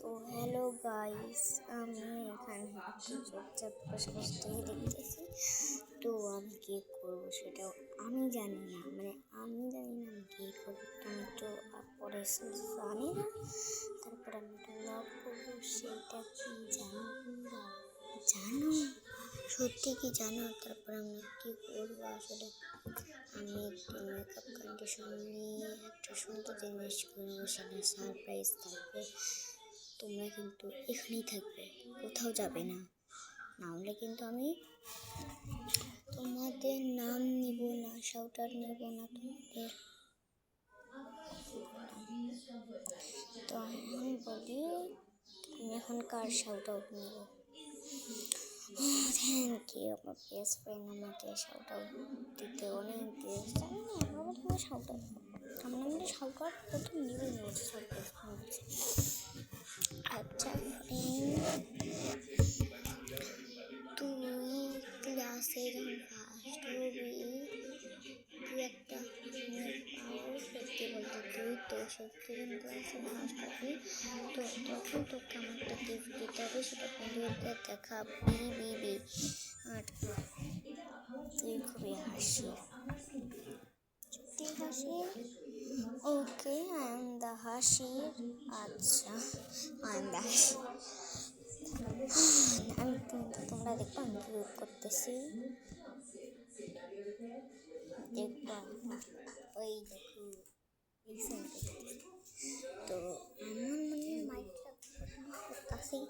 তো hello guys, আমি এখানে চুপচাপ বসে বসে টিভি দেখতেছি। তো আমি কি করবো সেটাও আমি জানি না, আমি কি করবো। আমি তো পরে জানি না। তারপর আমি একটা লগ করবো, সেটা কি জানো তোমরা? জানো? সত্যি কি জানো? তারপর আমি কি করবো আসলে আমি একটু মেকআপ কন্ডিশন নিয়ে একটা সুন্দর জিনিস করবো, সেটা সারপ্রাইজ থাকবে। তোমরা কিন্তু এখানেই থাকবে, কোথাও যাবে না, নাহলে কিন্তু আমি তোমাদের নাম নিব না, শাউটার নিব না তোমাদের। তো এখন বলি, আমি এখন কার শাউট আউট নেব? থ্যাংক ইউ, আমার বেস্ট ফ্রেন্ড আমাকে শাউট আউট দিতে অনেক দিয়েছে। জানি না আমরা তোমার শাউট আউট আমরা শাউট আউট প্রথম নিবে নিয়েছি সারপ্রাইজ বলছে। আচ্ছা তুই ক্লাসে যখন ফার্স্ট হবি, তুই একটা সত্যি বলতে তুই তো সত্যি যখন ক্লাসে ফার্স্ট হবি, তো তখন তোকে আমার একটা গিফট দিতে হবে, সেটা বন্ধুদেরকে দেখাবি বিবি। আর তুই খুবই হাসি, সত্যি হাসি। ওকে, আই এম দ্য হাসির। আচ্ছা, আই এম দ্য হাসি। আমি তোমরা দেখবো আমি কি করতেছি, দেখবো। ওই দেখো, তো আমার মনে মাইকটা কাছেই